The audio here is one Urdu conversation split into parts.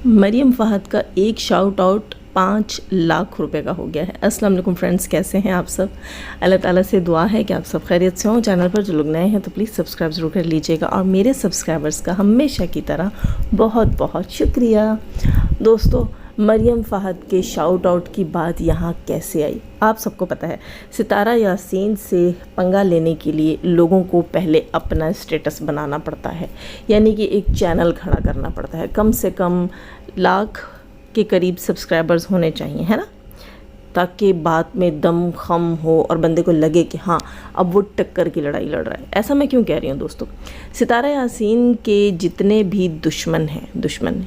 مریم فہد کا ایک شاؤٹ آؤٹ 5 لاکھ روپے کا ہو گیا ہے۔ السلام علیکم فرینڈز، کیسے ہیں آپ سب؟ اللہ تعالیٰ سے دعا ہے کہ آپ سب خیریت سے ہوں۔ چینل پر جو لوگ نئے ہیں تو پلیز سبسکرائب ضرور کر لیجئے گا، اور میرے سبسکرائبرز کا ہمیشہ کی طرح بہت بہت شکریہ۔ دوستو، مریم فہد کے شاؤٹ آؤٹ کی بات یہاں کیسے آئی؟ آپ سب کو پتہ ہے، ستارہ یاسین سے پنگا لینے کے لیے لوگوں کو پہلے اپنا اسٹیٹس بنانا پڑتا ہے، یعنی کہ ایک چینل کھڑا کرنا پڑتا ہے۔ کم سے کم لاکھ کے قریب سبسکرائبرز ہونے چاہیے، ہے نا، تاکہ بات میں دم خم ہو اور بندے کو لگے کہ ہاں اب وہ ٹکر کی لڑائی لڑ رہا ہے۔ ایسا میں کیوں کہہ رہی ہوں دوستو؟ ستارہ یاسین کے جتنے بھی دشمن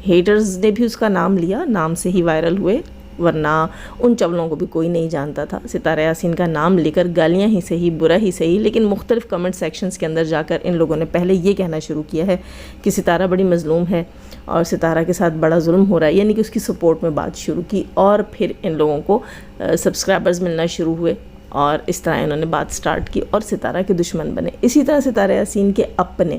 ہیٹرز نے بھی اس کا نام لیا، نام سے ہی وائرل ہوئے، ورنہ ان چولوں کو بھی کوئی نہیں جانتا تھا۔ ستارہ یاسین کا نام لے کر گالیاں ہی صحیح، برا ہی صحیح، لیکن مختلف کمنٹ سیکشنز کے اندر جا کر ان لوگوں نے پہلے یہ کہنا شروع کیا ہے کہ ستارہ بڑی مظلوم ہے اور ستارہ کے ساتھ بڑا ظلم ہو رہا ہے، یعنی کہ اس کی سپورٹ میں بات شروع کی، اور پھر ان لوگوں کو سبسکرائبرز ملنا شروع ہوئے، اور اس طرح انہوں نے بات سٹارٹ کی اور ستارہ کے دشمن بنے۔ اسی طرح ستارہ یاسین کے اپنے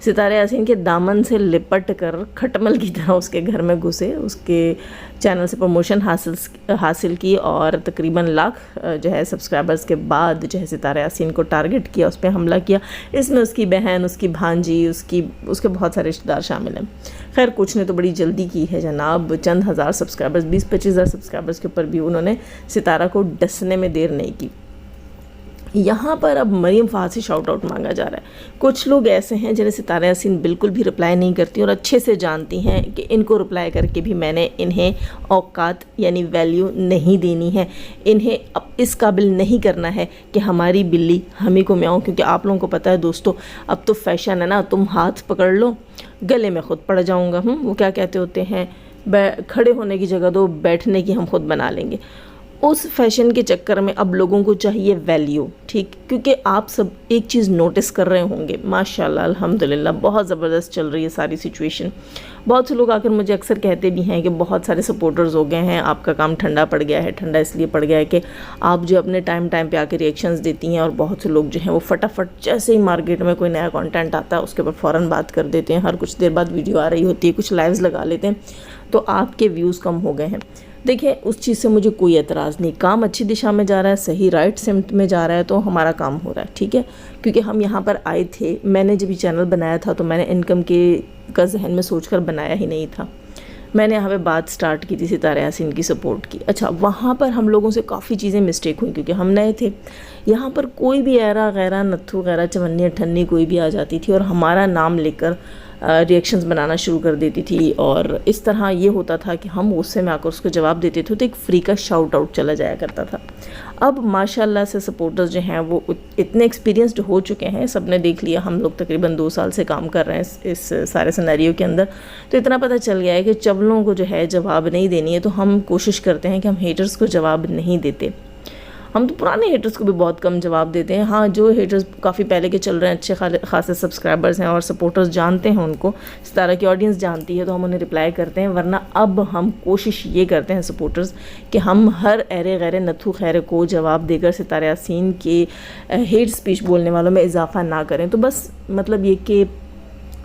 ستارہ یاسین کے دامن سے لپٹ کر کھٹمل کی طرح اس کے گھر میں گھسے، اس کے چینل سے پروموشن حاصل کی، اور تقریباً لاکھ جو ہے سبسکرائبرز کے بعد جو ہے ستارہ یاسین کو ٹارگٹ کیا، اس پہ حملہ کیا۔ اس میں اس کی بہن، اس کی بھانجی، اس کے بہت سارے رشتہ دار شامل ہیں۔ خیر، کچھ نے تو بڑی جلدی کی ہے جناب، چند ہزار سبسکرائبرز، 20-25 ہزار سبسکرائبرز کے اوپر بھی انہوں نے ستارہ کو ڈسنے میں دیر نہیں کی۔ یہاں پر اب مریم فہد سے شاؤٹ آؤٹ مانگا جا رہا ہے۔ کچھ لوگ ایسے ہیں جنہیں ستارہ یاسین بالکل بھی رپلائی نہیں کرتی، اور اچھے سے جانتی ہیں کہ ان کو رپلائی کر کے بھی میں نے انہیں اوقات یعنی ویلیو نہیں دینی ہے، انہیں اب اس قابل نہیں کرنا ہے کہ ہماری بلی ہمیں کو میاؤں، کیونکہ آپ لوگوں کو پتہ ہے دوستو، اب تو فیشن ہے نا، تم ہاتھ پکڑ لو، گلے میں خود پڑ جاؤں گا۔ وہ کیا کہتے ہوتے ہیں، کھڑے ہونے کی جگہ دو، بیٹھنے کی ہم خود بنا لیں گے۔ اس فیشن کے چکر میں اب لوگوں کو چاہیے ویلیو، ٹھیک، کیونکہ آپ سب ایک چیز نوٹس کر رہے ہوں گے، ماشاءاللہ الحمدللہ بہت زبردست چل رہی ہے ساری سچویشن۔ بہت سے لوگ آ کر مجھے اکثر کہتے بھی ہیں کہ بہت سارے سپورٹرز ہو گئے ہیں، آپ کا کام ٹھنڈا پڑ گیا ہے۔ ٹھنڈا اس لیے پڑ گیا ہے کہ آپ جو اپنے ٹائم پہ آ کے ریئیکشنز دیتی ہیں، اور بہت سے لوگ جو ہیں وہ فٹافٹ جیسے ہی مارکیٹ میں کوئی نیا کانٹینٹ آتا ہے اس کے اوپر فوراً بات کر دیتے ہیں، ہر کچھ دیر بعد ویڈیو آ رہی ہوتی ہے، کچھ لائیوز لگا لیتے ہیں، تو آپ کے ویوز کم ہو گئے ہیں۔ دیکھیں، اس چیز سے مجھے کوئی اعتراض نہیں، کام اچھی دشا میں جا رہا ہے، صحیح رائٹ سمت میں جا رہا ہے، تو ہمارا کام ہو رہا ہے، ٹھیک ہے، کیونکہ ہم یہاں پر آئے تھے۔ میں نے جب یہ چینل بنایا تھا تو میں نے انکم کا ذہن میں سوچ کر بنایا ہی نہیں تھا، میں نے یہاں پہ بات سٹارٹ کی تھی ستارہ یاسین کی سپورٹ کی۔ اچھا، وہاں پر ہم لوگوں سے کافی چیزیں مسٹیک ہوئیں کیونکہ ہم نئے تھے۔ یہاں پر کوئی بھی ایرا غیرہ نتھو غیرہ چونی اٹھنی کوئی بھی آ جاتی تھی اور ہمارا نام لے کر ریئیکشنز بنانا شروع کر دیتی تھی، اور اس طرح یہ ہوتا تھا کہ ہم غصے میں آ کر اس کو جواب دیتے تھے، تو ایک فری کا شاؤٹ آؤٹ چلا جایا کرتا تھا۔ اب ماشاءاللہ سے سپورٹرز جو ہیں وہ اتنے ایکسپیرینسڈ ہو چکے ہیں، سب نے دیکھ لیا، ہم لوگ تقریباً 2 سال سے کام کر رہے ہیں اس سارے سینیریو کے اندر، تو اتنا پتہ چل گیا ہے کہ چولوں کو جو ہے جواب نہیں دینی ہے، تو ہم کوشش کرتے ہیں کہ ہم ہیٹرز کو جواب نہیں دیتے۔ ہم تو پرانے ہیٹرز کو بھی بہت کم جواب دیتے ہیں، ہاں جو ہیٹرز کافی پہلے کے چل رہے ہیں، اچھے خاصے سبسکرائبرز ہیں اور سپورٹرز جانتے ہیں ان کو، ستارہ کی آڈینس جانتی ہے، تو ہم انہیں رپلائی کرتے ہیں۔ ورنہ اب ہم کوشش یہ کرتے ہیں سپورٹرز کہ ہم ہر ایرے غیر نتھو خیر کو جواب دے کر ستارہ یاسین کے ہیٹ سپیچ بولنے والوں میں اضافہ نہ کریں، تو بس مطلب یہ کہ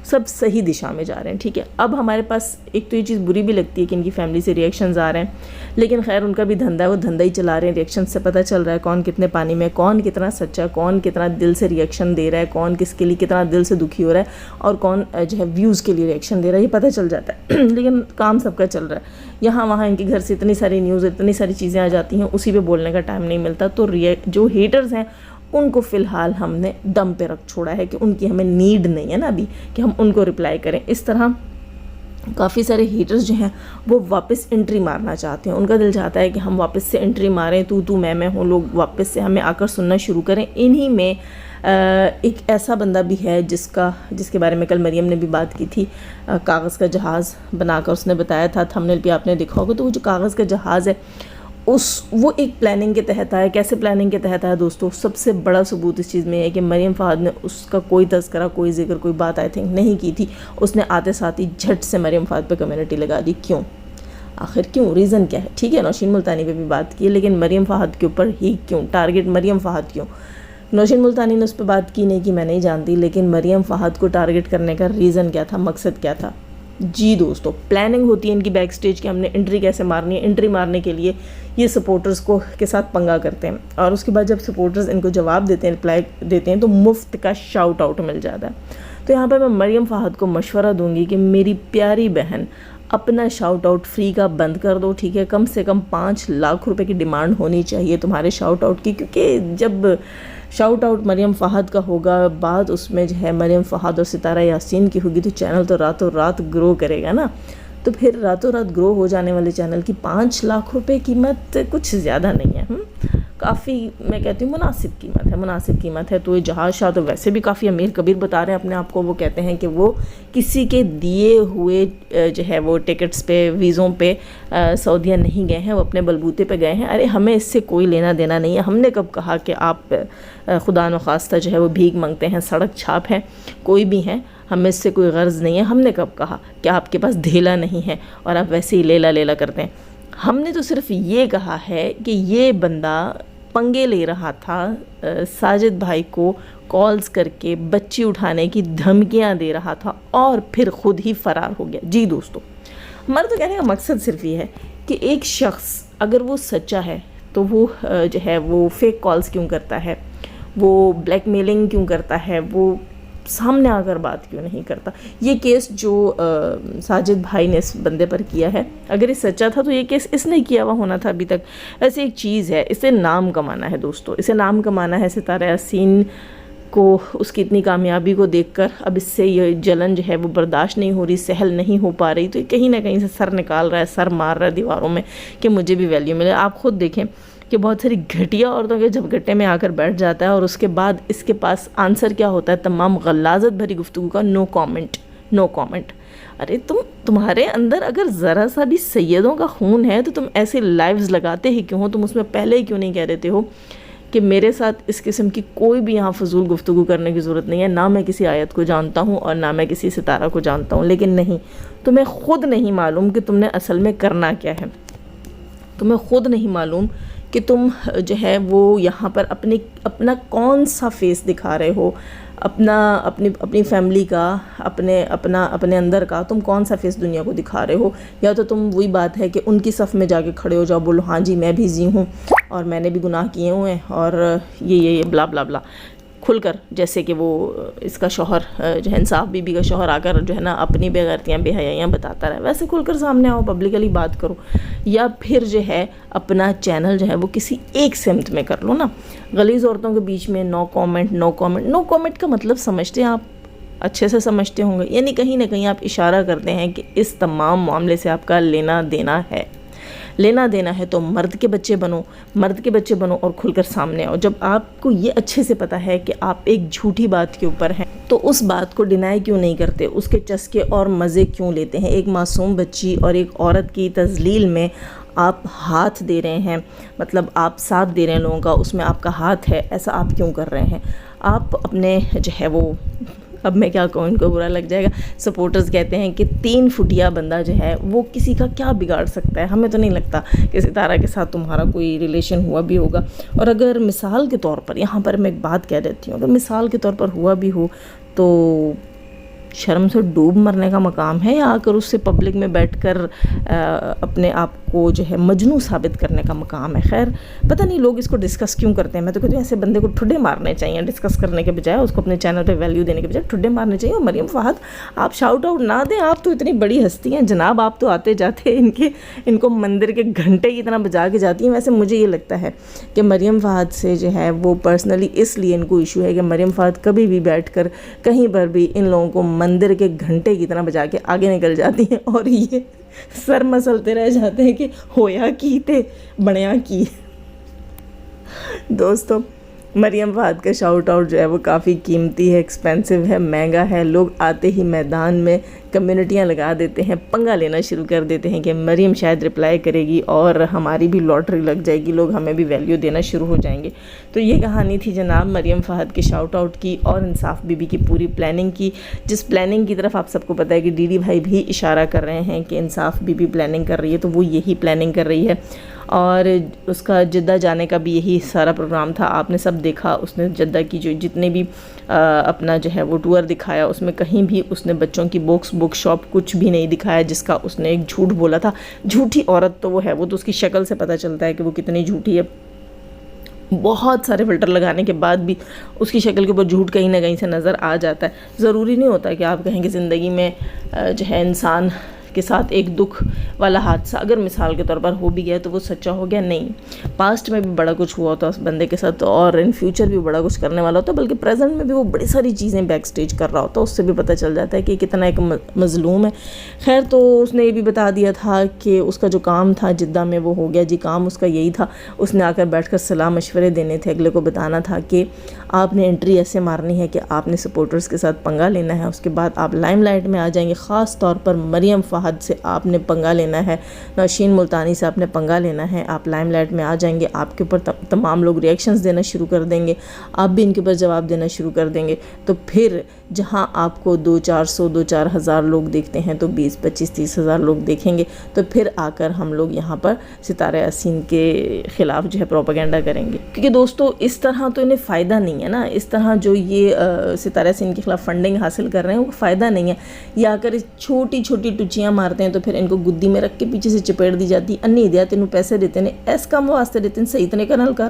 سب صحیح دشا میں جا رہے ہیں، ٹھیک ہے۔ اب ہمارے پاس ایک تو یہ چیز بری بھی لگتی ہے کہ ان کی فیملی سے ریئیکشنز آ رہے ہیں، لیکن خیر ان کا بھی دھندا ہے، وہ دھندا ہی چلا رہے ہیں، ریئیکشن سے پتہ چل رہا ہے کون کتنے پانی میں، کون کتنا سچا، کون کتنا دل سے ریئیکشن دے رہا ہے، کون کس کے لیے کتنا دل سے دکھی ہو رہا ہے، اور کون جو ہے ویوز کے لیے ریئیکشن دے رہا ہے، یہ پتہ چل جاتا ہے۔ لیکن کام سب کا چل رہا ہے، یہاں وہاں ان کے گھر سے اتنی ساری نیوز، اتنی ساری چیزیں آ جاتی ہیں، اسی پہ بولنے کا ٹائم نہیں ملتا، تو جو ہیٹرز ہیں ان کو فی الحال ہم نے دم پہ رکھ چھوڑا ہے کہ ان کی ہمیں نیڈ نہیں ہے نا ابھی کہ ہم ان کو رپلائی کریں۔ اس طرح کافی سارے ہیٹرز جو ہیں وہ واپس انٹری مارنا چاہتے ہیں، ان کا دل چاہتا ہے کہ ہم واپس سے انٹری ماریں، تو میں ہوں، لوگ واپس سے ہمیں آ کر سننا شروع کریں۔ انہی میں ایک ایسا بندہ بھی ہے جس کے بارے میں کل مریم نے بھی بات کی تھی، کاغذ کا جہاز بنا کر اس نے بتایا تھا، تھمبنیل پہ آپ نے دیکھا ہوگا، تو وہ جو کاغذ کا جہاز ہے وہ ایک پلاننگ کے تحت آیا۔ کیسے پلاننگ کے تحت آیا دوستو؟ سب سے بڑا ثبوت اس چیز میں ہے کہ مریم فہد نے اس کا کوئی تذکرہ، کوئی ذکر، کوئی بات آئی تھنک نہیں کی تھی، اس نے آتے ساتھ ہی جھٹ سے مریم فہد پہ کمیونٹی لگا دی۔ کیوں؟ آخر کیوں؟ ریزن کیا ہے؟ ٹھیک ہے، نوشین ملتانی پہ بھی بات کی ہے، لیکن مریم فہد کے اوپر ہی کیوں؟ ٹارگٹ مریم فہد کیوں؟ نوشین ملتانی نے اس پہ بات کی نہیں کی میں نہیں جانتی، لیکن مریم فہد کو ٹارگٹ کرنے کا ریزن کیا تھا، مقصد کیا تھا؟ جی دوستو، پلاننگ ہوتی ہے ان کی بیک سٹیج کہ ہم نے انٹری کیسے مارنی ہے. انٹری مارنے کے لیے یہ سپورٹرز کو کے ساتھ پنگا کرتے ہیں، اور اس کے بعد جب سپورٹرز ان کو جواب دیتے ہیں، رپلائی دیتے ہیں، تو مفت کا شاؤٹ آؤٹ مل جاتا ہے. تو یہاں پہ میں مریم فہد کو مشورہ دوں گی کہ میری پیاری بہن اپنا شاؤٹ آؤٹ فری کا بند کر دو، ٹھیک ہے. کم سے کم 5 لاکھ روپے کی ڈیمانڈ ہونی چاہیے تمہارے شاؤٹ آؤٹ کی، کیونکہ جب شاؤٹ آؤٹ مریم فہد کا ہوگا، بعد اس میں جو ہے مریم فہد اور ستارہ یاسین کی ہوگی، تو چینل تو راتوں رات گرو کرے گا نا. تو پھر راتوں رات گرو ہو جانے والے چینل کی 5 لاکھ روپے قیمت کچھ زیادہ نہیں ہے، کافی میں کہتی ہوں مناسب قیمت ہے. تو یہ جہاز شاہ تو ویسے بھی کافی امیر کبیر بتا رہے ہیں اپنے آپ کو. وہ کہتے ہیں کہ وہ کسی کے دیے ہوئے جو ہے وہ ٹکٹس پہ، ویزوں پہ سعودیہ نہیں گئے ہیں، وہ اپنے بلبوتے پہ گئے ہیں. ارے ہمیں اس سے کوئی لینا دینا نہیں ہے. ہم نے کب کہا کہ آپ خدا نخواستہ جو ہے وہ بھیک مانگتے ہیں، سڑک چھاپ ہیں، کوئی بھی ہیں، ہمیں اس سے کوئی غرض نہیں ہے. ہم نے کب کہا کہ آپ کے پاس دھیلا نہیں ہے اور آپ ویسے ہی لیلا کرتے ہیں. ہم نے تو صرف یہ کہا ہے کہ یہ بندہ پنگے لے رہا تھا ساجد بھائی کو کالز کر کے، بچی اٹھانے کی دھمکیاں دے رہا تھا، اور پھر خود ہی فرار ہو گیا. جی دوستو، ہمارا تو کہنے کا مقصد صرف یہ ہے کہ ایک شخص اگر وہ سچا ہے تو وہ جو ہے وہ فیک کالز کیوں کرتا ہے، وہ بلیک میلنگ کیوں کرتا ہے، وہ سامنے آ کر بات کیوں نہیں کرتا. یہ کیس جو ساجد بھائی نے اس بندے پر کیا ہے، اگر یہ سچا تھا تو یہ کیس اس نے کیا ہوا ہونا تھا ابھی تک. ایسے ایک چیز ہے، اسے نام کمانا ہے دوستو، اسے نام کمانا ہے. ستارہ یاسین کو اس کی اتنی کامیابی کو دیکھ کر اب اس سے یہ جلن جو ہے وہ برداشت نہیں ہو رہی، سہل نہیں ہو پا رہی. تو یہ کہیں نہ کہیں سے سر نکال رہا ہے، سر مار رہا ہے دیواروں میں کہ مجھے بھی ویلیو ملے. آپ خود دیکھیں کہ بہت ساری گھٹیا عورتوں کے جب گٹے میں آ کر بیٹھ جاتا ہے، اور اس کے بعد اس کے پاس آنسر کیا ہوتا ہے تمام غلاظت بھری گفتگو کا؟ نو کامنٹ. ارے تمہارے اندر اگر ذرا سا بھی سیدوں کا خون ہے تو تم ایسے لائیوز لگاتے ہی کیوں ہو؟ تم اس میں پہلے ہی کیوں نہیں کہہ دیتے ہو کہ میرے ساتھ اس قسم کی کوئی بھی یہاں فضول گفتگو کرنے کی ضرورت نہیں ہے. نہ میں کسی آیت کو جانتا ہوں اور نہ میں کسی ستارہ کو جانتا ہوں، لیکن نہیں، تمہیں خود نہیں معلوم کہ تم نے اصل میں کرنا کیا ہے. تمہیں خود نہیں معلوم کہ تم جو ہے وہ یہاں پر اپنا کون سا فیس دکھا رہے ہو، اپنی فیملی کا، اپنے اندر کا تم کون سا فیس دنیا کو دکھا رہے ہو. یا تو تم وہی بات ہے کہ ان کی صف میں جا کے کھڑے ہو جاؤ، بولو ہاں جی میں بھی زی ہوں اور میں نے بھی گناہ کیے ہوئے ہیں اور یہ بلا بلا بلا کھل کر، جیسے کہ وہ اس کا شوہر جو ہے انصاف بی بی کا شوہر آ کر جو ہے نا اپنی بے غیرتیاں بے حیائیاں بتاتا رہا، ویسے کھل کر سامنے آؤ، پبلکلی بات کرو. یا پھر جو ہے اپنا چینل جو ہے وہ کسی ایک سمت میں کر لو نا. غلیظ عورتوں کے بیچ میں نو کامنٹ کا مطلب سمجھتے ہیں آپ، اچھے سے سمجھتے ہوں گے، یعنی کہیں نہ کہیں آپ اشارہ کرتے ہیں کہ اس تمام معاملے سے آپ کا لینا دینا ہے تو مرد کے بچے بنو اور کھل کر سامنے آؤ. جب آپ کو یہ اچھے سے پتا ہے کہ آپ ایک جھوٹی بات کے اوپر ہیں تو اس بات کو ڈینائی کیوں نہیں کرتے، اس کے چسکے اور مزے کیوں لیتے ہیں؟ ایک معصوم بچی اور ایک عورت کی تذلیل میں آپ ہاتھ دے رہے ہیں، مطلب آپ ساتھ دے رہے ہیں لوگوں کا، اس میں آپ کا ہاتھ ہے، ایسا آپ کیوں کر رہے ہیں؟ آپ اپنے جو ہے وہ، اب میں کیا کہوں، ان کو برا لگ جائے گا، سپورٹرز کہتے ہیں کہ 3 فٹیا بندہ جو ہے وہ کسی کا کیا بگاڑ سکتا ہے. ہمیں تو نہیں لگتا کہ ستارہ کے ساتھ تمہارا کوئی ریلیشن ہوا بھی ہوگا. اور اگر مثال کے طور پر یہاں پر میں ایک بات کہہ دیتی ہوں، اگر مثال کے طور پر ہوا بھی ہو تو شرم سے ڈوب مرنے کا مقام ہے، یا آ کر اس سے پبلک میں بیٹھ کر اپنے آپ کو جو ہے مجنوں ثابت کرنے کا مقام ہے؟ خیر پتہ نہیں لوگ اس کو ڈسکس کیوں کرتے ہیں. میں تو کہتی ہوں ایسے بندے کو ٹھڈے مارنے چاہیے، ڈسکس کرنے کے بجائے، اس کو اپنے چینل پہ ویلیو دینے کے بجائے ٹھڈے مارنے چاہیے. اور مریم فہد آپ شاؤٹ آؤٹ نہ دیں، آپ تو اتنی بڑی ہستی ہیں جناب، آپ تو آتے جاتے ان کو مندر کے گھنٹے کی طرح بجا کے جاتی ہیں. ویسے مجھے یہ لگتا ہے کہ مریم فہد سے جو ہے وہ پرسنلی اس لیے ان کو ایشو ہے کہ مریم فہد کبھی بھی بیٹھ کر کہیں پر بھی ان لوگوں کو مندر کے گھنٹے کی طرح بجا کے آگے نکل جاتی ہیں، اور یہ سر مسلتے رہ جاتے ہیں کہ ہویا کی تے بنیا کی. دوستو مریم فہد کا شاؤٹ آؤٹ جو ہے وہ کافی قیمتی ہے، ایکسپینسو ہے، مہنگا ہے. لوگ آتے ہی میدان میں کمیونٹیاں لگا دیتے ہیں، پنگا لینا شروع کر دیتے ہیں کہ مریم شاید رپلائی کرے گی اور ہماری بھی لاٹری لگ جائے گی، لوگ ہمیں بھی ویلیو دینا شروع ہو جائیں گے. تو یہ کہانی تھی جناب مریم فہد کے شاؤٹ آؤٹ کی اور انصاف بی بی کی پوری پلاننگ کی، جس پلاننگ کی طرف آپ سب کو پتہ ہے کہ ڈی ڈی بھائی بھی اشارہ کر رہے ہیں کہ انصاف بی بی پلاننگ کر رہی ہے، تو وہ یہی پلاننگ کر رہی ہے. اور اس کا جدہ جانے کا بھی یہی سارا پروگرام تھا. آپ نے سب دیکھا اس نے جدہ کی جو جتنے بھی اپنا جو ہے وہ ٹور دکھایا، اس میں کہیں بھی اس نے بچوں کی بک شاپ کچھ بھی نہیں دکھایا جس کا اس نے ایک جھوٹ بولا تھا. جھوٹی عورت تو وہ ہے، وہ تو اس کی شکل سے پتہ چلتا ہے کہ وہ کتنی جھوٹی ہے. بہت سارے فلٹر لگانے کے بعد بھی اس کی شکل کے اوپر جھوٹ کہیں نہ کہیں سے نظر آ جاتا ہے. ضروری نہیں ہوتا کہ آپ کہیں کہ زندگی میں جو ہے انسان کے ساتھ ایک دکھ والا حادثہ اگر مثال کے طور پر ہو بھی گیا تو وہ سچا ہو گیا. نہیں، پاسٹ میں بھی بڑا کچھ ہوا ہوتا اس بندے کے ساتھ اور ان فیوچر بھی بڑا کچھ کرنے والا ہوتا ہے، بلکہ پریزنٹ میں بھی وہ بڑی ساری چیزیں بیک سٹیج کر رہا ہوتا ہے. اس سے بھی پتہ چل جاتا ہے کہ کتنا ایک مظلوم ہے. خیر، تو اس نے یہ بھی بتا دیا تھا کہ اس کا جو کام تھا جدہ میں وہ ہو گیا. جی، کام اس کا یہی تھا، اس نے آ کر بیٹھ کر صلاح مشورے دینے تھے، اگلے کو بتانا تھا کہ آپ نے انٹری ایسے مارنی ہے کہ آپ نے سپورٹرز کے ساتھ پنگا لینا ہے، اس کے بعد آپ لائم لائٹ میں آ جائیں گے. خاص طور پر مریم فہد سے آپ نے پنگا لینا ہے، نوشین ملتانی سے آپ نے پنگا لینا ہے. آپ لائم لائٹ میں آ جائیں گے، آپ کے اوپر تمام لوگ ریئیکشنز دینا شروع کر دیں گے، آپ بھی ان کے اوپر جواب دینا شروع کر دیں گے. تو پھر جہاں آپ کو 2-4 ہزار لوگ دیکھتے ہیں تو 20-25-30 ہزار لوگ دیکھیں گے. تو پھر آ کر ہم لوگ یہاں پر ستارہ یاسین کے خلاف جو ہے پروپیگنڈا کریں گے. کیونکہ دوستو اس طرح تو انہیں فائدہ نہیں ہے نا، اس طرح جو یہ ستارہ یاسین کے خلاف فنڈنگ حاصل کر رہے ہیں وہ فائدہ نہیں ہے. یہ آ کر چھوٹی چھوٹی ٹچیاں مارتے ہیں تو پھر ان کو گدی میں رکھ کے پیچھے سے چپیڑ دی جاتی. انی دیا تینوں پیسے دیتے ہیں، ایس کام واسطے دیتے ہیں، صحیح طریقے نال کر.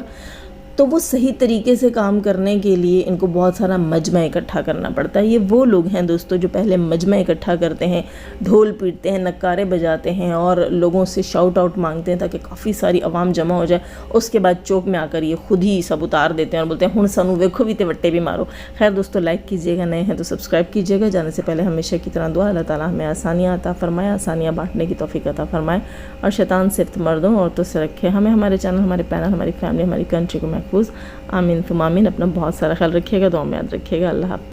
تو وہ صحیح طریقے سے کام کرنے کے لیے ان کو بہت سارا مجمع اکٹھا کرنا پڑتا ہے. یہ وہ لوگ ہیں دوستو جو پہلے مجمع اکٹھا کرتے ہیں، ڈھول پیٹتے ہیں، نکارے بجاتے ہیں اور لوگوں سے شاؤٹ آؤٹ مانگتے ہیں تاکہ کافی ساری عوام جمع ہو جائے. اس کے بعد چوک میں آ کر یہ خود ہی سب اتار دیتے ہیں اور بولتے ہیں ہن سانو ویکھو بھی تے وٹے بھی مارو. خیر دوستو، لائک کیجیے گا، نئے ہیں تو سبسکرائب کیجیے گا. جانے سے پہلے ہمیشہ کی طرح دعا، اللہ تعالیٰ ہمیں آسانیاں عطا فرمائے، آسانیاں بانٹنے کی توفیق عطا فرمائے اور شیطان صرف مردوں عورتوں سے رکھے. ہمیں، ہمارے چینل، ہمارے پینل، ہماری فیملی، ہماری کنٹری کو محفوظ. آمین ثم آمین. اپنا بہت سارا خیال رکھیے گا، دعا میں یاد رکھیے گا. اللہ حافظ.